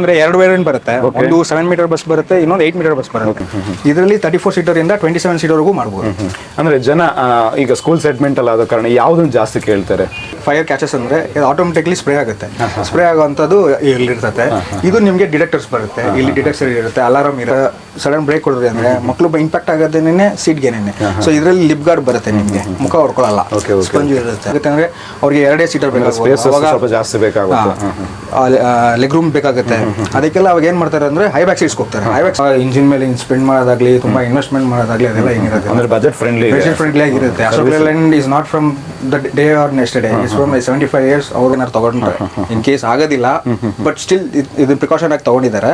ಅಂದ್ರೆ ಎರಡು ವೇರಿಯಂಟ್ ಬರುತ್ತೆ. ಒಂದು 7 ಮೀಟರ್ ಬಸ್ ಬರುತ್ತೆ, ಇನ್ನೊಂದು 8 ಮೀಟರ್ ಬಸ್ ಬರುತ್ತೆ. ಇದರಲ್ಲಿ 34 ಸೀಟರ್ ಇಂದ 27 ಸೀಟರ್ ವರೆಗೂ ಮಾಡಬಹುದು. ಅಂದ್ರೆ ಜನ ಈಗ ಸ್ಕೂಲ್ ಸೆಗ್ಮೆಂಟ್ ಅಲ್ಲ ಆದ ಕಾರಣ ಯಾವ್ದನ್ನ ಜಾಸ್ತಿ ಕೇಳ್ತಾರೆ? ಫೈರ್ ಕ್ಯಾಚಸ್ ಅಂದ್ರೆ ಆಟೋಮೆಟಿಕ್ಲಿ ಸ್ಪ್ರೇ ಆಗುತ್ತೆ. ಸ್ಪ್ರೇ ಆಗುವಂತದ್ದು ಇಲ್ಲಿರ್ತದೆ. ಇದು ನಿಮಗೆ ಡಿಟೆಕ್ಟರ್ಸ್ ಬರುತ್ತೆ. ಇಲ್ಲಿ ಡಿಟೆಕ್ಟರ್ ಇರುತ್ತೆ, ಅಲಾರಾಮ್ ಇರುತ್ತೆ. ಸಡನ್ ಬ್ರೇಕ್ ಕೊಡಿದ್ರೆ ಅಂದ್ರೆ ಮಕ್ಕಳು ಇಂಪ್ಯಾಕ್ಟ್ ಆಗೋದೇನೆ ಸೀಟ್ಗೆನೆ. ಸೊ ಇದರಲ್ಲಿ ಲಿಪ್ ಗಾರ್ಡ್ ಬರುತ್ತೆ, ನಿಮಗೆ ಮುಖ ಹೊಡ್ಕೊಳ್ಳಲ್ಲ, ಸ್ಪಂಜ್ ಇರುತ್ತೆ. ಯಾಕಂದ್ರೆ ಅವ್ರಿಗೆ 2 ಸೀಟರ್ ಬೇಕಾಗುತ್ತೆ, ಜಾಸ್ತಿ ಬೇಕಾಗುತ್ತೆ, ಲೆಗ್ ರೂಮ್ ಬೇಕಾಗುತ್ತೆ. ಅದಕ್ಕೆಲ್ಲ ಅವಾಗ ಏನ್ ಮಾಡ್ತಾರೆ ಅಂದ್ರೆ ಹೈ ಬ್ಯಾಕ್ ಸೀಟ್ಸ್ ಹೋಗ್ತಾರೆ. ಹೈ ಬ್ಯಾಕ್ ಇಂಜಿನ್ ಮೇಲೆ ಸ್ಪೆಂಡ್ ಮಾಡೋದಾಗ್ಲಿ, ತುಂಬಾ ಇನ್ವೆಸ್ಟ್ಮೆಂಟ್ ಮಾಡೋದಾಗ್ಲಿ ಅದೆಲ್ಲ ಏನಿರುತ್ತೆ ಅಂದ್ರೆ ಬಜೆಟ್ ಫ್ರೆಂಡ್ಲಿ ಆಗಿರುತ್ತೆ. Ashok Leyland is not from the day or next day, is from 75 years ಅವ್ರನ್ನ ತಗೊಂಡ್ರೆ ಇನ್ ಕೇಸ್ ಆಗೋದಿಲ್ಲ. ಬಟ್ ಸ್ಟಿಲ್ ಇದು ಪ್ರಿಕಾಷನ್ ಆಗಿ ತಗೊಂಡಿದ್ದಾರೆ.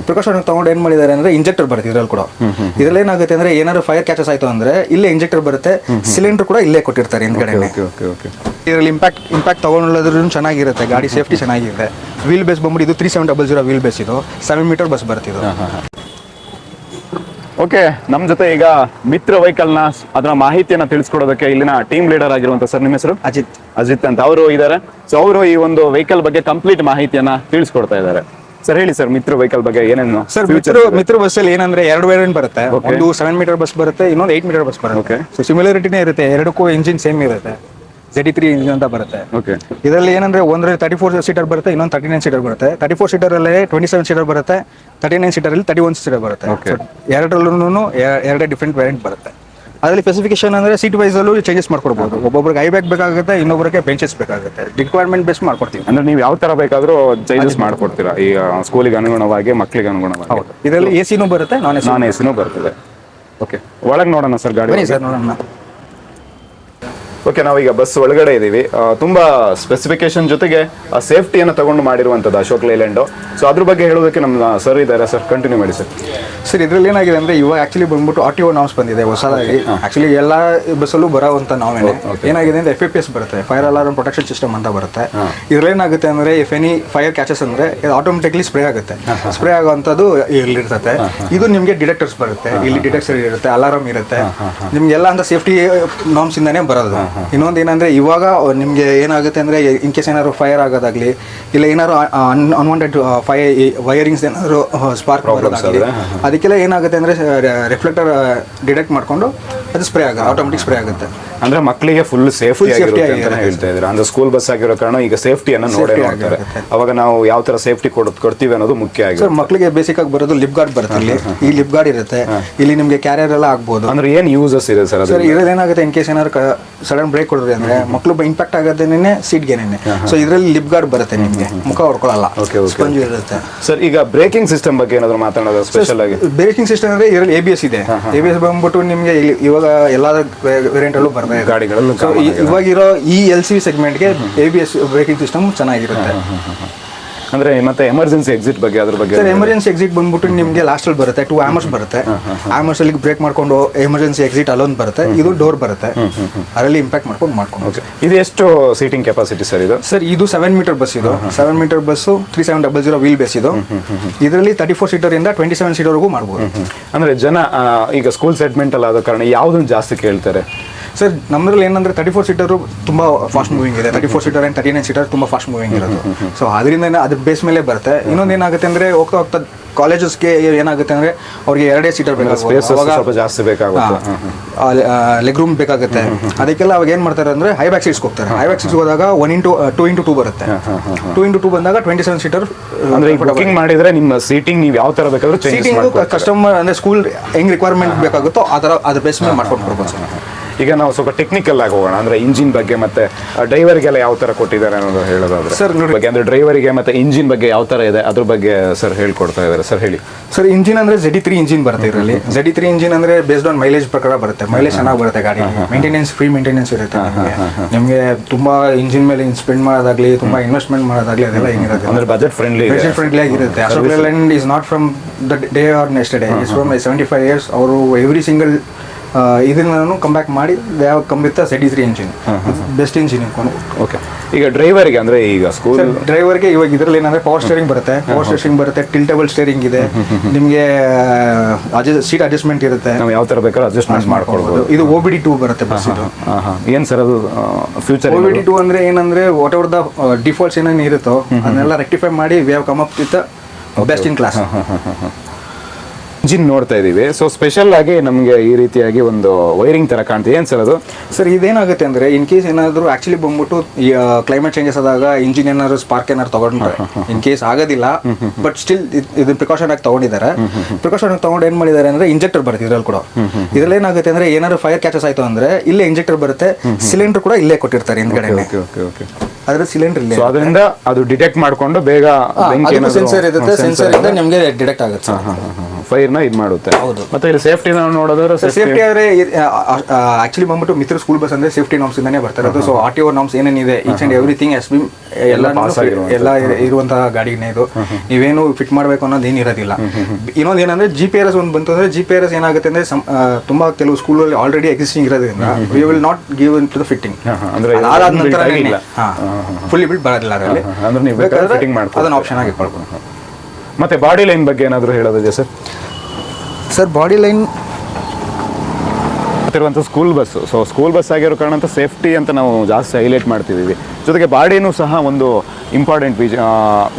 ಪ್ರಿಕಾಷನ್ ಆಗಿ ತಗೊಂಡು ಏನ್ ಮಾಡಿದ್ದಾರೆ ಅಂದ್ರೆ ಇಂಜೆಕ್ಟರ್ ಬರುತ್ತೆ ಇದ್ರಲ್ಲಿ ಕೂಡ. ಇದ್ರಲ್ಲಿ ಏನಾಗುತ್ತೆ ಅಂದ್ರೆ ಏನಾದ್ರು ಫೈರ್ ಕ್ಯಾಚಸ್ ಆಯ್ತು ಅಂದ್ರೆ ಇಲ್ಲೇ ಇಂಜೆಕ್ಟರ್ ಬರುತ್ತೆ, ಸಿಲಿಂಡರ್ ಕೂಡ ಇಲ್ಲೇ ಕೊಟ್ಟಿರ್ತಾರೆ ಹಿಂದ್ಗಡೆ. ಇದರಲ್ಲಿ ಇಂಪ್ಯಾಕ್ಟ್ ತಗೊಂಡ್ರು ಚೆನ್ನಾಗಿರುತ್ತೆ, ಗಾಡಿ ಸೇಫ್ಟಿ ಚೆನ್ನಾಗಿದೆ. ವೀಲ್ ಬೇಸ್ ಬಂದ್ಬಿಟ್ಟು ಇದು 3700 ವೀಲ್ ಬೇಸ್, ಇದು 7 ಮೀಟರ್ ಬಸ್ ಬರ್ತಿದ್ದು. ಓಕೆ, ನಮ್ಮ ಜೊತೆ ಈಗ ಮಿತ್ರ ವೆಹಿಕಲ್ ನ ಅದರ ಮಾಹಿತಿಯನ್ನ ತಿಳಿಸ್ಕೊಡೋದಕ್ಕೆ ಇಲ್ಲಿನ ಟೀಮ್ ಲೀಡರ್ ಆಗಿರುವಂತ ಸರ್, ನಿಮ್ಮ ಹೆಸರು? ಅಜಿತ್ ಅಂತ ಅವರು ಇದ್ದಾರೆ. ಸೊ ಅವರು ಈ ಒಂದು ವೆಹಿಕಲ್ ಬಗ್ಗೆ ಕಂಪ್ಲೀಟ್ ಮಾಹಿತಿಯನ್ನ ತಿಳಿಸ್ಕೊಡ್ತಾ ಇದ್ದಾರೆ. ಸರ್ ಹೇಳಿ ಸರ್, ಮಿತ್ರ ವೆಹಿಕಲ್ ಬಗ್ಗೆ ಏನೇನು? ಸರ್ ಮಿತ್ರ ಬಸ್ ಅಲ್ಲಿ ಏನಂದ್ರೆ ಎರಡು ವೇರಿಯಂಟ್ ಬರುತ್ತೆ. ಒಂದು 7 ಮೀಟರ್ ಬಸ್ ಬರುತ್ತೆ, ಇನ್ನೊಂದು 8 ಮೀಟರ್ ಬಸ್ ಬರುತ್ತೆ. ಸೊ ಸಿಮಿಲಾರಿಟಿನೇ ಇರುತ್ತೆ, ಎರಡಕ್ಕೂ ಇಂಜಿನ್ ಸೇಮ್ ಇರುತ್ತೆ. ZE3 ಇಂಜಿನ್ ಅಂತ ಬರುತ್ತೆ. ಇದರಲ್ಲಿ ಏನಂದ್ರೆ ಒಂದರಲ್ಲಿ 34 ಸೀಟರ್ ಬರುತ್ತೆ, ಇನ್ನೊಂದು 39 ಸೀಟರ್ ಬರುತ್ತೆ. 34 ಸೀಟರ್ ಅಲ್ಲಿ 27 ಸೀಟರ್ ಬರುತ್ತೆ, 39 ಸೀಟರ್ ಅಲ್ಲಿ 31 ಸೀಟರ್ ಬರುತ್ತೆ. ಎರಡರಲ್ಲೂ ಎರಡೇ ಡಿಫ್ರೆಂಟ್ ವೇರಿಯಂಟ್ ಬರುತ್ತೆ. ಅದರಲ್ಲಿ ಸ್ಪೆಸಿಫಿಕೇಶನ್ ಅಂದ್ರೆ ಸೀಟ್ ವೈಸ್ ಅಲ್ಲೂ ಚೇಂಜಸ್ ಮಾಡ್ಕೊಡ್ಬೋದು. ಒಬ್ಬೊಬ್ರಿಗೆ ಐ ಬ್ಯಾಗ್ ಬೇಕಾಗುತ್ತೆ, ಇನ್ನೊಬ್ಬರಿಗೆ ಬೆಂಚಸ್ ಬೇಕಾಗುತ್ತೆ. ರಿಕ್ವೈರ್ಮೆಂಟ್ ಬೇಸ್ ಮಾಡ್ಕೊಡ್ತೀವಿ. ಅಂದ್ರೆ ನೀವು ಯಾವ ತರ ಬೇಕಾದ್ರೂ ಚೇಂಜಸ್ ಮಾಡ್ಕೊಡ್ತೀರಾ ಈ ಸ್ಕೂಲಿಗೆ ಅನುಗುಣವಾಗಿ, ಮಕ್ಕಳಿಗೆ ಅನುಗುಣವಾಗಿ? ಇದರಲ್ಲಿ AC ಬರುತ್ತೆ, ನಾನ್ AC ಬರ್ತದೆ. ಓಕೆ, ಒಳಗೆ ನೋಡೋಣ ಸರ್ ಗಾಡಿ. ಸರ್ ನೋಡೋಣ. ಓಕೆ, ನಾವೀಗ ಬಸ್ ಒಳಗಡೆ ಇದ್ದೀವಿ. ತುಂಬಾ ಸ್ಪೆಸಿಫಿಕೇಶನ್ ಜೊತೆಗೆ ಸೇಫ್ಟಿಯನ್ನು ತಗೊಂಡು ಮಾಡಿರುವಂಥದ್ದು ಅಶೋಕ್ ಲೇಲ್ಯಾಂಡ್. ಸೊ ಅದ್ರ ಬಗ್ಗೆ ಹೇಳೋದಕ್ಕೆ ನಮ್ಮ ಸರ್ ಇದ್ದಾರೆ. ಸರ್ ಕಂಟಿನ್ಯೂ ಮಾಡಿ ಸರ್. ಸರ್ ಇದರಲ್ಲಿ ಏನಾಗಿದೆ ಅಂದ್ರೆ ಇವಾಗ ಆಕ್ಚುಲಿ ಬಂದ್ಬಿಟ್ಟು RTO ನಾಮ್ಸ್ ಬಂದಿದೆ ಹೊಸದಾಗಿ. ಆಕ್ಚುಲಿ ಎಲ್ಲ ಬಸ್ಸಲ್ಲೂ ಬರೋವಂಥ ನಾವೇನೆ. ಏನಾಗಿದೆ ಅಂದ್ರೆ FAPS ಬರುತ್ತೆ, ಫೈರ್ ಅಲಾರ್ಮ್ ಪ್ರೊಟೆಕ್ಷನ್ ಸಿಸ್ಟಮ್ ಅಂತ ಬರುತ್ತೆ. ಇದ್ರಲ್ಲಿ ಏನಾಗುತ್ತೆ ಅಂದ್ರೆ ಇಫ್ ಎನಿ ಫೈರ್ ಕ್ಯಾಚಸ್ ಅಂದ್ರೆ ಆಟೋಮೆಟಿಕ್ಲಿ ಸ್ಪ್ರೇ ಆಗುತ್ತೆ. ಸ್ಪ್ರೇ ಆಗುವಂಥದ್ದು ಇಲ್ಲಿರ್ತದೆ. ಇದು ನಿಮಗೆ ಡಿಟೆಕ್ಟರ್ಸ್ ಬರುತ್ತೆ, ಇಲ್ಲಿ ಡಿಟೆಕ್ಟರ್ ಇರುತ್ತೆ, ಅಲಾರಾಮ್ ಇರುತ್ತೆ. ನಿಮ್ಗೆಲ್ಲ ಅಂತ ಸೇಫ್ಟಿ ನಾಮ್ಸ್ ಇಂದಾನೇ ಬರೋದು. ಇನ್ನೊಂದು ಏನಂದ್ರೆ ಇವಾಗ ನಿಮ್ಗೆ ಏನಾಗುತ್ತೆ ಅಂದ್ರೆ ಇನ್ ಕೇಸ್ ಏನಾದ್ರು ಫೈರ್ ಆಗೋದಾಗ್ಲಿ, ಇಲ್ಲ ಏನಾದ್ರು ಅನ್ವಾಂಟೆಡ್ ವೈರಿಂಗ್ಸ್ ಏನಾದ್ರು ಸ್ಪಾರ್ಕ್ ಬರೋದಾಗ್ಲಿ, ಅದಕ್ಕೆಲ್ಲ ಏನಾಗುತ್ತೆ ಅಂದ್ರೆ ರಿಫ್ಲೆಕ್ಟರ್ ಡಿಟೆಕ್ಟ್ ಮಾಡ್ಕೊಂಡು ಅದು ಸ್ಪ್ರೇ ಆಗುತ್ತೆ, ಆಟೋಮೆಟಿಕ್ ಸ್ಪ್ರೇ ಆಗುತ್ತೆ. ಅಂದ್ರೆ ಮಕ್ಕಳಿಗೆ ಫುಲ್ ಸೇಫ್ಟಿ ಆಗಿರುತ್ತೆ ಅಂತ ಹೇಳ್ತಾ ಇದ್ದಾರೆ. ಅಂದ್ರೆ ಸ್ಕೂಲ್ ಬಸ್ ಆಗಿರೋ ಕಾರಣ ಈಗ ಸೇಫ್ಟಿಯನ್ನು ನೋಡೇ ಮಾಡ್ತಾರೆ. ಅವಾಗ ನಾವು ಯಾವ ತರ ಸೇಫ್ಟಿ ಕೊಡ್ತೀವಿ ಅನ್ನೋದು ಮುಖ್ಯ ಆಗಿದೆ. ಸರ್ ಮಕ್ಕಳಿಗೆ ಬೇಸಿಕ್ ಆಗಿ ಬರೋದು ಲಿಪ್ ಗಾರ್ಡ್ ಬರುತ್ತೆ. ಇಲ್ಲಿ ಈ ಲಿಪ್ ಗಾರ್ಡ್ ಇರುತ್ತೆ, ಇಲ್ಲಿ ನಿಮಗೆ ಕ್ಯಾರಿಯರ್ ಎಲ್ಲ ಆಗ್ಬೋದು. ಅಂದ್ರೆ ಏನ್ ಯೂಸಸ್ ಇದೆ ಸರ್? ಸರ್ ಇದ್ರಲ್ಲಿ ಏನಾಗುತ್ತೆ ಇನ್ ಕೇಸ್ ಏನಾದ್ರು ಸಡನ್ ಬ್ರೇಕ್ ಕೊಡಿದ್ರೆ ಅಂದ್ರೆ ಮಕ್ಕಳು ಇಂಪ್ಯಾಕ್ಟ್ ಆಗೋದೇನೆ ಸೀಟ್ಗೆನೆ. ಸೊ ಇದರಲ್ಲಿ ಲಿಪ್ ಗಾರ್ಡ್ ಬರುತ್ತೆ, ನಿಮಗೆ ಮುಖ ಹೊಡ್ಕೊಳ್ಳಲ್ಲ, ಸ್ಪಂಜ್ ಇರುತ್ತೆ. ಸರ್ ಈಗ ಬ್ರೇಕಿಂಗ್ ಸಿಸ್ಟಮ್ ಬಗ್ಗೆ ಏನಾದ್ರು ಮಾತಾಡೋದು ಸ್ಪೆಷಲ್ ಆಗಿ? ಬ್ರೇಕಿಂಗ್ ಸಿಸ್ಟಮ್ ಅಂದ್ರೆ ಇದರಲ್ಲಿ ABS ಇದೆ. ABS ಬಂದ್ಬಿಟ್ಟು ನಿಮಗೆ ಇವಾಗ ಎಲ್ಲಾ ವೇರಿಯಂಟ್ ಅಲ್ಲೂ ಬರ್ತದೆ ಗಾಡಿಗಳಲ್ಲಿ. ಇವಾಗಿರೋ ಈ LCV ಸೆಗ್ಮೆಂಟ್ಗೆ ABS ಬ್ರೇಕಿಂಗ್ ಸಿಸ್ಟಮ್ ಚೆನ್ನಾಗಿರುತ್ತೆ. ಅಂದ್ರೆ ಮತ್ತೆ ಎಮರ್ಜೆನ್ಸಿ ಎಕ್ಸಿಟ್ ಬಗ್ಗೆ ಅದ್ರ ಬಗ್ಗೆ? ಸರ್ ಎಮರ್ಜೆನ್ಸಿ ಎಕ್ಸಿಟ್ ಬಂದ್ಬಿಟ್ಟು ನಿಮಗೆ ಲಾಸ್ಟ್ ಅಲ್ಲಿ ಬರುತ್ತೆ 2 ಆಮರ್ಸ್ ಬರುತ್ತೆ. ಆಮರ್ಸ್ ಅಲ್ಲಿ ಬ್ರೇಕ್ ಮಾಡ್ಕೊಂಡು ಎಮರ್ಜೆನ್ಸಿ ಎಕ್ಸಿಟ್ ಅಲೋನ್ ಬರುತ್ತೆ. ಇದು ಡೋರ್ ಬರುತ್ತೆ, ಅದರಲ್ಲಿ ಇಂಪ್ಯಾಕ್ಟ್ ಮಾಡ್ಕೊಂಡು. ಇದು ಎಷ್ಟು ಸೀಟಿಂಗ್ ಕೆಪಾಸಿಟಿ ಸರ್ ಇದು? ಸರ್ ಇದು 7 ಮೀಟರ್ ಬಸ್, ಇದು 7 ಮೀಟರ್ ಬಸ್ 3700 ವೀಲ್ ಬೇಸ್. ಇದು ಇದರಲ್ಲಿ 34 ಸೀಟರ್ ಇಂದ 27 ಸೀಟರ್ ವರೆಗೂ ಮಾಡಬಹುದು. ಅಂದ್ರೆ ಜನ ಈಗ ಸ್ಕೂಲ್ ಸೆಗ್ಮೆಂಟ್ ಅಲ್ಲ ಆದ ಕಾರಣ ಯಾವ್ದನ್ನ ಜಾಸ್ತಿ ಕೇಳ್ತಾರೆ? ಸರ್ ನಮ್ಮದ್ರಲ್ಲಿ ಏನಂದ್ರೆ 34 ಸೀಟರು ತುಂಬಾ ಫಾಸ್ಟ್ ಮೂವಿಂಗ್ ಇದೆ. 34 ಸೀಟರ್ ಅಂಡ್ 39 ಸೀಟರ್ ತುಂಬಾ ಫಾಸ್ಟ್ ಮೂವಿಂಗ್ ಇರೋದು. ಸೊ ಅದರಿಂದ ಅದ್ರ ಬೇಸ್ ಮೇಲೆ ಬರುತ್ತೆ. ಇನ್ನೊಂದು ಏನಾಗುತ್ತೆ ಅಂದ್ರೆ ಹೋಗ್ತಾ ಹೋಗ್ತಾ ಕಾಲೇಜಸ್ಗೆ ಏನಾಗುತ್ತೆ ಅಂದ್ರೆ ಅವ್ರಿಗೆ 2 ಸೀಟರ್ ಬೇಕಾಗುತ್ತೆ, ಜಾಸ್ತಿ ಬೇಕಾಗುತ್ತೆ, ಲೆಗ್ ರೂಮ್ ಬೇಕಾಗುತ್ತೆ. ಅದಕ್ಕೆಲ್ಲ ಅವಾಗ ಏನ್ ಮಾಡ್ತಾರೆ ಅಂದ್ರೆ ಹೈ ಬ್ಯಾಕ್ ಸೀಟ್ಸ್ ಹೋಗ್ತಾರೆ. ಹೈ ಬ್ಯಾಕ್ ಸೀಟ್ಸ್ ಹೋದಾಗ 2x2 ಬರುತ್ತೆ. 2x2 ಬಂದಾಗ 27 ಸೀಟರ್. ಅಂದ್ರೆ ಬುಕಿಂಗ್ ಮಾಡಿದ್ರೆ ನಿಮ್ಮ ಸೀಟಿಂಗ್ ನೀವು ಯಾವ ತರ ಬೇಕಾದ್ರೂ ಸೀಟಿಂಗ್ ಕಸ್ಟಮರ್ ಅಂದ್ರೆ ಸ್ಕೂಲ್ ಹೆಂಗ್ ರಿಕ್ವೈರ್ಮೆಂಟ್ ಬೇಕಾಗುತ್ತೋ ಆ ತರ ಅದ್ರ ಬೇಸ್ ಮೇಲೆ ಮಾಡ್ಕೊಂಡು ಬರ್ಬೋದು. ಈಗ ನಾವು ಸ್ವಲ್ಪ ಟೆಕ್ನಿಕಲ್ ಆಗಿ ಹೋಗೋಣ. ಅಂದ್ರೆ ಇಂಜಿನ್ ಬಗ್ಗೆ ಮತ್ತೆ ಡ್ರೈವರ್ಗೆಲ್ಲ ಯಾವ ತರ ಕೊಟ್ಟಿದ್ದಾರೆ ಅನ್ನೋದು ಹೇಳೋದಾದ್ರೆ ಸರ್ ಬಗ್ಗೆ, ಅಂದ್ರೆ ಡ್ರೈವರಿಗೆ ಮತ್ತೆ ಇಂಜಿನ್ ಬಗ್ಗೆ ಯಾವ ತರ ಇದೆ ಅದ್ರ ಬಗ್ಗೆ ಸರ್ ಹೇಳ್ಕೊಡ್ತಾ ಇದ್ದಾರೆ. ಸರ್ ಹೇಳಿ. ಸರ್ ಇಂಜಿನ್ ಅಂದ್ರೆ ZE3 ಇಂಜಿನ್ ಬರುತ್ತೆ ಇದರಲ್ಲಿ. ZE3 ಇಂಜಿನ್ ಅಂದ್ರೆ ಬೇಸ್ಡ್ ಆನ್ ಮೈಲೇಜ್ ಪ್ರಕಾರ ಬರುತ್ತೆ. ಮೈಲೇಜ್ ಚೆನ್ನಾಗಿ ಬರುತ್ತೆ ಗಾಡಿ. ಮೇಂಟೆನೆನ್ಸ್ ಫ್ರೀ ಮೇಂಟೆನೆನ್ಸ್ ಇರುತ್ತೆ ನಿಮಗೆ. ತುಂಬಾ ಇಂಜಿನ್ ಮೇಲೆ ಸ್ಪೆಂಡ್ ಮಾಡೋದಾಗ್ಲಿ, ತುಂಬಾ ಇನ್ವೆಸ್ಟ್ಮೆಂಟ್ ಮಾಡೋದಾಗ್ಲಿ ಅದೆಲ್ಲ ಹೆಂಗಿರುತ್ತೆ ಅಂದ್ರೆ ಬಜೆಟ್ ಫ್ರೆಂಡ್ಲಿ ಆಗಿರುತ್ತೆ. Ashok Leyland is not from the day or next day, is from 75 years. ಅವರು ಎವ್ರಿ ಸಿಂಗಲ್ ಇದನ್ನು ಕಮ್ ಬ್ಯಾಕ್ ಮಾಡಿ they have come with ZE3 engine, best engine. Okay, ಈಗ ಡ್ರೈವರ್ಗೆ ಅಂದ್ರೆ ಈಗ ಸ್ಕೂಲ್ ಡ್ರೈವರ್ಗೆ ಇವಾಗ ಇದರಲ್ಲಿ ಏನಂದ್ರೆ ಪವರ್ ಸ್ಟೇರಿಂಗ್ ಬರುತ್ತೆ. ಪವರ್ ಸ್ಟೇರಿಂಗ್ ಬರುತ್ತೆ, ಟಿಲ್ಟೇಬಲ್ ಸ್ಟೇರಿಂಗ್ ಇದೆ, ನಿಮಗೆ ಸೀಟ್ ಅಡ್ಜಸ್ಟ್ಮೆಂಟ್ ಇರುತ್ತೆ. ನಾವು ಯಾವ ತರ ಬೇಕಾದ್ರೂ ಅಡ್ಜಸ್ಟ್ಮೆಂಟ್ ಮಾಡ್ಕೊಳ್ಬಹುದು. ಇದು OBD2 ಬರುತ್ತೆ ಬಸ್. ಇದು ಏನ್ ಸರ್ ಅದು ಫ್ಯೂಚರ್? OBD2 ಅಂದ್ರೆ ಏನಂದ್ರೆ ವಾಟ್ ಎವರ್ ದ ಡಿಫಾಲ್ಟ್ಸ್ ಏನೇನು ಇರುತ್ತೋ ಅದನ್ನೆಲ್ಲ ರೆಕ್ಟಿಫೈ ಮಾಡಿ we have come up with best in class. Engine ನೋಡ್ತಾ ಇದೀವಿ. ಸೊ ಸ್ಪೆಷಲ್ ಆಗಿ ನಮಗೆ ಈ ರೀತಿಯಾಗಿ ಒಂದು ವೈರಿಂಗ್ ತರ ಕಾಣ್ತಿದೆ. ಏನ್ ಸರ್ ಅದು? ಸರ್ ಇದೇನಾಗುತ್ತೆ ಅಂದ್ರೆ ಇನ್ ಕೇಸ್ ಏನಾದ್ರು ಆಕ್ಚುಲಿ ಬಂದ್ಬಿಟ್ಟು ಕ್ಲೈಮೇಟ್ ಚೇಂಜಸ್ ಆದಾಗ ಇಂಜಿನ್ ಏನಾದ್ರು ಸ್ಪಾರ್ಕ್ ಏನಾದ್ರು ತಗೊಂಡ್ರೆ ಇನ್ ಕೇಸ್ ಆಗೋದಿಲ್ಲ, ಬಟ್ ಸ್ಟಿಲ್ ಇದನ್ನ ಪ್ರಿಕಾಷನ್ ಆಗಿ ತಗೊಂಡಿದ್ದಾರೆ. ಪ್ರಿಕಾಷನ್ ಆಗಿ ತಗೊಂಡು ಏನ್ ಮಾಡಿದ್ದಾರೆ ಅಂದ್ರೆ ಇಂಜೆಕ್ಟರ್ ಬರುತ್ತೆ ಇದ್ರಲ್ಲಿ ಕೂಡ. ಇದ್ರಲ್ಲಿ ಏನಾಗುತ್ತೆ ಅಂದ್ರೆ ಏನಾದ್ರು ಫೈರ್ ಕ್ಯಾಚಸ್ ಆಯ್ತು ಅಂದ್ರೆ ಇಲ್ಲೇ ಇಂಜೆಕ್ಟರ್ ಬರುತ್ತೆ, ಸಿಲಿಂಡರ್ ಕೂಡ ಇಲ್ಲೇ ಕೊಟ್ಟಿರ್ತಾರೆ ಹಿಂದ್ಗಡೆ. ಅದ್ರ ಸಿಲಿಂಡರ್ ಇಲ್ಲೇ, ಅದರಿಂದ ಅದು ಡಿಟೆಕ್ಟ್ ಮಾಡ್ಕೊಂಡು ಬೇಗ ಸೆನ್ಸರ್ ಇರುತ್ತೆ, ಸೆನ್ಸರ್ ಇಂದ ನಿಮಗೆ ಡಿಟೆಕ್ಟ್ ಆಗುತ್ತೆ, ಫೈರ್ ನ ಇದು ಮಾಡುತ್ತೆ. ಮತ್ತೆ ಇಲ್ಲಿ ಸೇಫ್ಟಿ ನಾವು ನೋಡೋದಾದ್ರೆ ಸೇಫ್ಟಿ ಆದ್ರೆ ಆಕ್ಚುಲಿ ಬಂದ್ಬಿಟ್ಟು ಮಿತ್ರ ಸ್ಕೂಲ್ ಬಸ್ ಅಂದ್ರೆ ಸೇಫ್ಟಿ ನಾರ್ಮ್ಸ್ ಇಂದಾನೆ ಬರ್ತಾರೆ. ಅದು ಸೊ RTO ನಾರ್ಮ್ಸ್ ಏನೇನಿದೆ each and everything S B ಎಲ್ಲ ಇರುವಂತಹ ಗಾಡಿನೇ ಇದು. ನೀವೇನು ಫಿಟ್ ಮಾಡಬೇಕು ಅನ್ನೋದು ಏನಿರೋದಿಲ್ಲ. ಇನ್ನೊಂದು ಏನಂದ್ರೆ GPS ಒಂದು ಬಂತು ಅಂದ್ರೆ GPS ಏನಾಗುತ್ತೆ ಅಂದ್ರೆ ತುಂಬಾ ಕೆಲವು ಸ್ಕೂಲಲ್ಲಿ ಆಲ್ರೆಡಿ ಎಕ್ಸಿಸ್ಟಿಂಗ್ ಇರೋದ್ರಿಂದ we will not give in to the fitting. ಅದಾದ ನಂತರ ಫುಲ್ಲಿ ಬಿಲ್ಡ್ ಬರೋದಿಲ್ಲ ಅದರಲ್ಲಿ, ಅದನ್ನ ಆಪ್ಷನ್ ಆಗಿ ಇಟ್ಕೊಳ್ಬೋದು. ಮತ್ತೆ ಬಾಡಿ ಲೈನ್ ಬಗ್ಗೆ ಏನಾದರೂ ಹೇಳೋದಿದೆ ಸರ್? ಸರ್ ಬಾಡಿ ಲೈನ್ ಇರುವಂಥ school bus, so school bus ಆಗಿರೋ ಕಾರಣ ಅಂತ ಸೇಫ್ಟಿ ಅಂತ ನಾವು ಜಾಸ್ತಿ ಹೈಲೈಟ್ ಮಾಡ್ತಿದ್ದೀವಿ. ಜೊತೆಗೆ ಬಾಡಿನೂ ಸಹ ಒಂದು ಇಂಪಾರ್ಟೆಂಟ್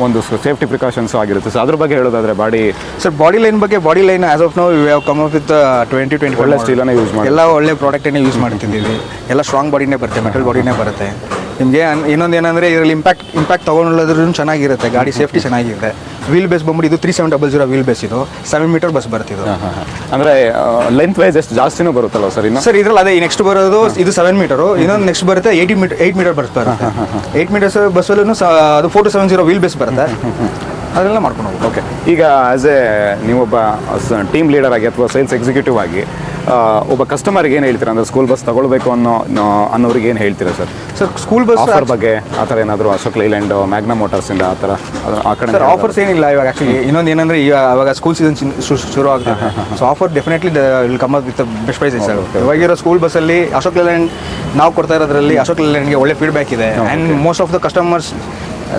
ಒಂದು ಸೇಫ್ಟಿ ಪ್ರಿಕಾಷನ್ಸ್ ಆಗಿರುತ್ತೆ. ಸೊ ಅದ್ರ ಬಗ್ಗೆ ಹೇಳೋದಾದ್ರೆ ಬಾಡಿ ಸರ್ ಬಾಡಿ ಲೈನ್ ಬಗ್ಗೆ, body line as of now we have come up with 2020 ಒಳ್ಳೆ ಸ್ಟೀಲನ್ನು ಯೂಸ್ ಮಾಡಿ, ಎಲ್ಲ ಒಳ್ಳೆ ಪ್ರಾಡಕ್ಟನ್ನೇ ಯೂಸ್ ಮಾಡ್ತಿದ್ದೀವಿ. ಎಲ್ಲ ಸ್ಟ್ರಾಂಗ್ ಬಾಡಿನೇ ಬರುತ್ತೆ, ಮೆಟಲ್ ಬಾಡಿನೇ ಬರುತ್ತೆ. ನಿಮಗೆ ಇನ್ನೊಂದು ಏನಂದರೆ ಇದರಲ್ಲಿ ಇಂಪ್ಯಾಕ್ಟ್ ತೊಗೊಳ್ಳೋದ್ರೂ ಚೆನ್ನಾಗಿರುತ್ತೆ, ಗಾಡಿ ಸೇಫ್ಟಿ ಚೆನ್ನಾಗಿದೆ. ವೀಲ್ ಬೇಸ್ ಬಂದ್ಬಿಟ್ಟು ಇದು 3700 ವೀಲ್ ಬೇಸ್, ಇದು 7 ಮೀಟರ್ ಬಸ್ ಬರ್ತಿದ್ದು. ಅಂದರೆ ಲೆಂತ್ ವೈಸ್ ಎಷ್ಟು ಜಾಸ್ತಿನೂ ಬರುತ್ತಲ್ಲ ಸರ್? ಇನ್ನು ಸರ್ ಇದ್ರಲ್ಲಿ ಅದೇ ನೆಕ್ಸ್ಟ್ ಬರೋದು ಇದು 7 ಮೀಟರು, ಇನ್ನೊಂದು ನೆಕ್ಸ್ಟ್ ಬರುತ್ತೆ 8 ಮೀಟರ್ ಬಸ್ ಬರುತ್ತೆ. 8 ಮೀಟರ್ಸ್ ಬಸ್ಸಲ್ಲೂ ಅದು 470 ವೀಲ್ ಬೇಸ್ ಬರುತ್ತೆ, ಅದೆಲ್ಲ ಮಾಡ್ಕೊಂಡು ಹೋಗ್ಬೋದು. ಓಕೆ, ಈಗ ಆಸ್ ಎ ನೀವೊಬ್ಬ ಟೀಮ್ ಲೀಡರ್ ಆಗಿ ಅಥವಾ ಸೇಲ್ಸ್ ಎಕ್ಸಿಕ್ಯೂಟಿವ್ ಆಗಿ ಒಬ್ಬ ಕಸ್ಟಮರ್ಗೆ ಏನು ಹೇಳ್ತೀರಾ? ಅಂದರೆ ಸ್ಕೂಲ್ ಬಸ್ ತಗೊಳ್ಬೇಕು ಅನ್ನೋರಿಗೆ ಏನು ಹೇಳ್ತೀರಾ sir? Sir school bus offer ಬಗ್ಗೆ ಆ ಥರ ಏನಾದರೂ ಅಶೋಕ್ ಲೈಲ್ಯಾಂಡ್, ಮ್ಯಾಗ್ನಾ ಮೋಟಾರ್ಸಿಂದ ಆ ಥರ ಆ ಕಡೆ ಸರ್ ಆಫರ್ಸ್ ಏನಿಲ್ಲ ಇವಾಗ. ಆ್ಯಕ್ಚುಲಿ ಇನ್ನೊಂದು ಏನಂದರೆ ಇವಾಗ ಸ್ಕೂಲ್ ಸೀಸನ್ ಶುರು ಆಗ್ತದೆ, so offer definitely will come up with best prices sir. ಇವಾಗಿರೋ ಸ್ಕೂಲ್ ಬಸ್ಸಲ್ಲಿ ಅಶೋಕ್ ಲೈಲ್ಯಾಂಡ್ ನಾವು ಕೊಡ್ತಾ ಇರೋದ್ರಲ್ಲಿ ಅಶೋಕ್ ಲೈಲ್ಯಾಂಡ್ಗೆ ಒಳ್ಳೆ ಫೀಡ್ಬ್ಯಾಕ್ ಇದೆ, and most of the customers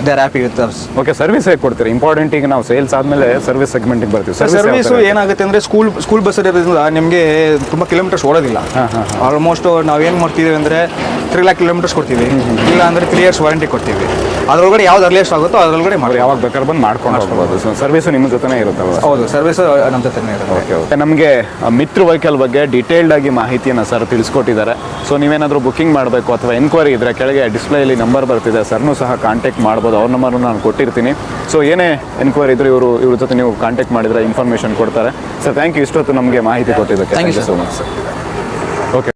they are happy with us. Okay, service ಹೇಗೆ ಕೊಡ್ತೀರಿ? ಇಂಪಾರ್ಟೆಂಟ್. ಈಗ ನಾವು ಸೇಲ್ಸ್ ಆದಮೇಲೆ ಸರ್ವಿಸ್ ಸೆಗ್ಮೆಂಟಿಗೆ ಬರ್ತೀವಿ. ಸರ್ವಿಸು ಏನಾಗುತ್ತೆ ಅಂದರೆ ಸ್ಕೂಲ್ ಬಸ್ ಇರೋದ್ರಿಂದ ನಿಮಗೆ ತುಂಬ ಕಿಲೋಮೀಟರ್ಸ್ ಓಡೋದಿಲ್ಲ. ಆಲ್ಮೋಸ್ಟ್ ನಾವೇನು ಮಾಡ್ತೀವಿ ಅಂದರೆ 3 lakh ಕಿಲೋಮೀಟರ್ಸ್ ಕೊಡ್ತೀವಿ, ಇಲ್ಲ ಅಂದರೆ 3 years ವಾರಂಟಿ ಕೊಡ್ತೀವಿ. ಅದರೊಳಗಡೆ ಯಾವ್ದು ಅರ್ಲಿಯಸ್ಟ್ ಆಗುತ್ತೋ ಅದರೊಳಗಡೆ ಮಾಡಿ ಯಾವಾಗ ಬೇಕಾದ್ರೆ ಬಂದು ಮಾಡ್ಕೊಂಡು ಹೋಗ್ಬೋದು. ಸೊ ಸರ್ವಿಸು ನಿಮ್ಮ ಜೊತೆನೇ ಇರುತ್ತಲ್ಲ? ಹೌದು, ಸರ್ವಿಸ್ ನಮ್ಮ ಜೊತೆನೇ ಇರುತ್ತೆ. ಓಕೆ, ನಮಗೆ ಮಿತ್ರ ವೆಹಿಕಲ್ ಬಗ್ಗೆ ಡೀಟೇಲ್ಡ್ ಆಗಿ ಮಾಹಿತಿಯನ್ನು ಸರ್ ತಿಳಿಸ್ಕೊಟ್ಟಿದ್ದಾರೆ. ಸೊ ನೀವೇನಾದರೂ ಬುಕ್ಕಿಂಗ್ ಮಾಡಬೇಕು ಅಥವಾ ಎನ್ಕ್ವೈರಿ ಇದ್ದರೆ ಕೆಳಗೆ ಡಿಸ್ಪ್ಲೇಯಲ್ಲಿ ನಂಬರ್ ಬರ್ತಿದೆ, ಸರ್ನೂ ಸಹ ಕಾಂಟ್ಯಾಕ್ಟ್ ಮಾಡ್ಬೋದು. ಅವ್ರ ನಂಬರ್ನು ನಾನು ಕೊಟ್ಟಿರ್ತೀನಿ. ಸೊ ಏನೇ ಎನ್ಕ್ವೈರಿ ಇದ್ದರೆ ಇವ್ರ ಜೊತೆ ನೀವು ಕಾಂಟ್ಯಾಕ್ಟ್ ಮಾಡಿದರೆ ಇನ್ಫಾರ್ಮೇಷನ್ ಕೊಡ್ತಾರೆ. ಸರ್ ಥ್ಯಾಂಕ್ ಯು, ಇಷ್ಟೊತ್ತು ನಮಗೆ ಮಾಹಿತಿ ಕೊಟ್ಟಿದ್ದಕ್ಕೆ. Thank you so much sir. Okay.